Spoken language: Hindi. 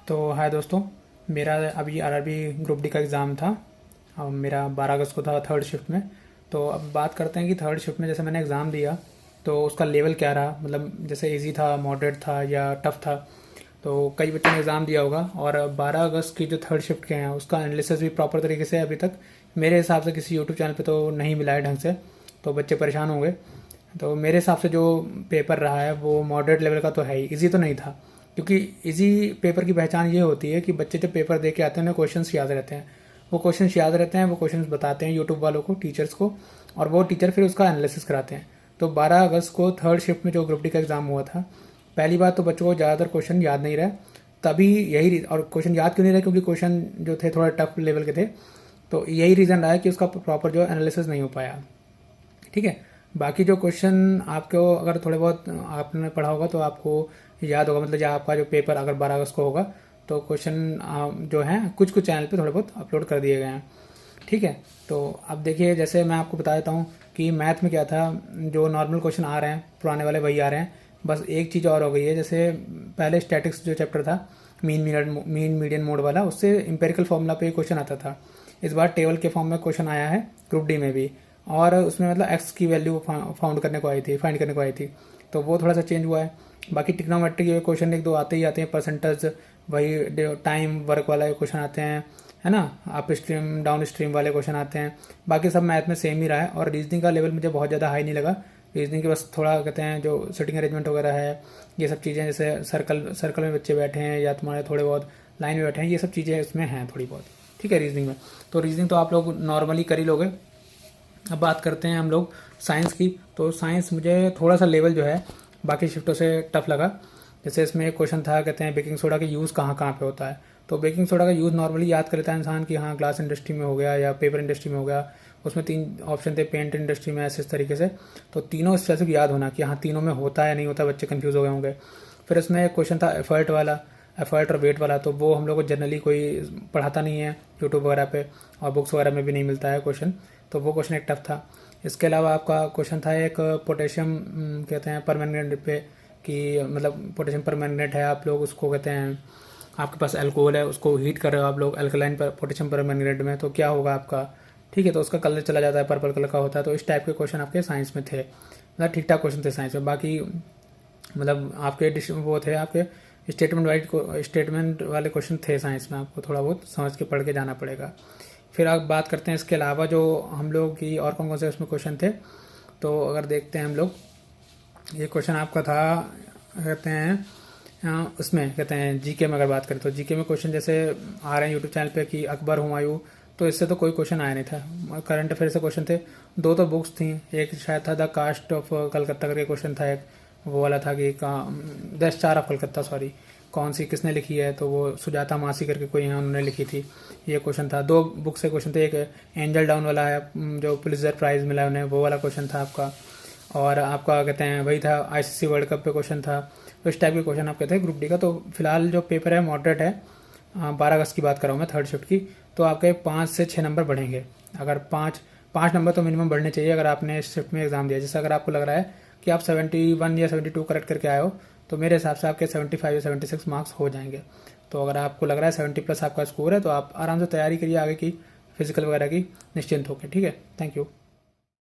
तो हाय दोस्तों, मेरा अभी आरआरबी ग्रुप डी का एग्ज़ाम था। अब मेरा 12 अगस्त को था थर्ड शिफ्ट में। तो अब बात करते हैं कि थर्ड शिफ्ट में जैसे मैंने एग्ज़ाम दिया तो उसका लेवल क्या रहा, मतलब जैसे इजी था, मॉडरेट था या टफ़ था। तो कई बच्चों ने एग्ज़ाम दिया होगा और 12 अगस्त की जो थर्ड शिफ्ट के हैं उसका एनालिसिस भी प्रॉपर तरीके से अभी तक मेरे हिसाब से किसी यूट्यूब चैनल पे तो नहीं मिला है ढंग से। तो बच्चे परेशान होंगे। तो मेरे हिसाब से जो पेपर रहा है वो मॉडरेट लेवल का तो है ही, इजी तो नहीं था। क्योंकि इजी पेपर की पहचान ये होती है कि बच्चे जब पेपर दे के आते हैं उन्हें क्वेश्चंस याद रहते हैं। वो क्वेश्चंस याद रहते हैं, वो क्वेश्चंस बताते हैं यूट्यूब वालों को, टीचर्स को, और वो टीचर फिर उसका एनालिसिस कराते हैं। तो 12 अगस्त को थर्ड शिफ्ट में जो ग्रुप डी का एग्ज़ाम हुआ था, पहली बात तो बच्चों को ज़्यादातर क्वेश्चन याद नहीं रहे। तभी यही, और क्वेश्चन याद क्यों नहीं रहे, क्योंकि क्वेश्चन जो थे थोड़ा टफ लेवल के थे। तो यही रीज़न रहा है कि उसका प्रॉपर जो एनालिसिस नहीं हो पाया। ठीक है। बाकी जो क्वेश्चन आपको अगर थोड़े बहुत आपने पढ़ा होगा तो आपको याद होगा, मतलब जब आपका जो पेपर अगर 12 अगस्त को होगा तो क्वेश्चन जो हैं कुछ कुछ चैनल पे थोड़े बहुत अपलोड कर दिए गए हैं। ठीक है। तो अब देखिए, जैसे मैं आपको बता देता हूँ कि मैथ में क्या था। जो नॉर्मल क्वेश्चन आ रहे हैं पुराने वाले वही आ रहे हैं, बस एक चीज़ और हो गई है। जैसे पहले स्टैटिक्स जो चैप्टर था, मीन मीडियन मोड वाला, उससे इंपेरिकल फॉर्मूला पे क्वेश्चन आता था। इस बार टेबल के फॉर्म में क्वेश्चन आया है ग्रुप डी में भी, और उसमें मतलब एक्स की वैल्यू फाइंड करने को आई थी। तो वो थोड़ा सा चेंज हुआ है। बाकी ट्रिग्नोमेट्री के क्वेश्चन एक दो आते ही आते हैं, परसेंटेज, वही टाइम वर्क वाला क्वेश्चन आते हैं, है ना, अप स्ट्रीम डाउन स्ट्रीम वाले क्वेश्चन आते हैं। बाकी सब मैथ में सेम ही रहा है, और रीजनिंग का लेवल मुझे बहुत ज़्यादा हाई नहीं लगा। रीजनिंग के बस थोड़ा कहते हैं जो सिटिंग अरेंजमेंट वगैरह है, ये सब चीज़ें, जैसे सर्कल में बच्चे बैठे हैं या तुम्हारे थोड़े बहुत लाइन में बैठे हैं, ये सब चीज़ें इसमें हैं थोड़ी बहुत। ठीक है। रीजनिंग में तो रीजनिंग तो आप लोग नॉर्मली कर ही लोगे। अब बात करते हैं हम लोग साइंस की। तो साइंस मुझे थोड़ा सा लेवल जो है बाकी शिफ्टों से टफ लगा। जैसे इसमें एक क्वेश्चन था, कहते हैं बेकिंग सोडा का यूज़ कहाँ कहाँ पे होता है। तो बेकिंग सोडा का यूज़ नॉर्मली याद कर लेता है इंसान कि हाँ, ग्लास इंडस्ट्री में हो गया या पेपर इंडस्ट्री में हो गया। उसमें 3 ऑप्शन थे, पेंट इंडस्ट्री में, ऐसे इस तरीके से। तो तीनों स्पेसिफिक याद होना कि हाँ तीनों में होता है नहीं होता, बच्चे कन्फ्यूज़ हो गए होंगे। फिर इसमें एक क्वेश्चन था एफर्ट वाला, एफर्ट और वेट वाला। तो वो हम लोग को जनरली कोई पढ़ाता नहीं है यूट्यूब वगैरह पे, और बुक्स वगैरह में भी नहीं मिलता है क्वेश्चन। तो वो क्वेश्चन एक टफ था। इसके अलावा आपका क्वेश्चन था एक पोटेशियम, कहते हैं परमैंगनेट पे, कि मतलब पोटेशियम परमैंगनेट है, आप लोग उसको कहते हैं, आपके पास अल्कोहल है, उसको हीट कर रहे हो आप लोग अल्कलाइन पर पोटेशियम परमैंगनेट में, तो क्या होगा आपका। ठीक है। तो उसका कलर चला जाता है, पर्पल कलर का होता है। तो इस टाइप के क्वेश्चन आपके साइंस में थे, मतलब ठीक ठाक क्वेश्चन थे साइंस में। बाकी मतलब आपके वो थे, आपके स्टेटमेंट वाले क्वेश्चन थे साइंस में, आपको थोड़ा बहुत समझ के पढ़ के जाना पड़ेगा। फिर आप बात करते हैं इसके अलावा जो हम लोग की और कौन कौन से उसमें क्वेश्चन थे। तो अगर देखते हैं हम लोग, ये क्वेश्चन आपका था, कहते हैं उसमें कहते हैं जीके में अगर बात करें तो जीके में क्वेश्चन जैसे आ रहे हैं यूट्यूब चैनल पे कि अकबर हुमायूं। तो इससे तो कोई क्वेश्चन आया नहीं था। करंट अफेयर से क्वेश्चन थे, 2 तो बुक्स थी। एक शायद था द कास्ट ऑफ कलकत्ता करके क्वेश्चन था, एक वो वाला था कि the star of Calcutta, sorry, कौन सी किसने लिखी है। तो वो सुजाता मासी करके कोई है, उन्होंने लिखी थी। ये क्वेश्चन था। 2 बुक से क्वेश्चन थे, एक एंजल डाउन वाला है जो पुलित्जर प्राइज़ मिला उन्हें, वो वाला क्वेश्चन था आपका। और आपका कहते हैं वही था, आईसीसी वर्ल्ड कप पे क्वेश्चन था। तो इस टाइप के क्वेश्चन आप कहते हैं ग्रुप डी का। तो फिलहाल जो पेपर है मॉडरेट है। 12 अगस्त की बात कर रहा हूँ मैं, थर्ड शिफ्ट की। तो आपके 5 से 6 नंबर बढ़ेंगे। अगर 5 नंबर तो मिनिमम बढ़ने चाहिए अगर आपने इस शिफ्ट में एग्जाम दिया। जैसे अगर आपको लग रहा है कि आप 71 या 72 करेक्ट करके आए हो, तो मेरे हिसाब से आपके 75 या 76 मार्क्स हो जाएंगे। तो अगर आपको लग रहा है 70+ आपका स्कोर है, तो आप आराम से तैयारी करिए आगे की फिजिकल वगैरह की, निश्चिंत होकर। ठीक है। Thank you.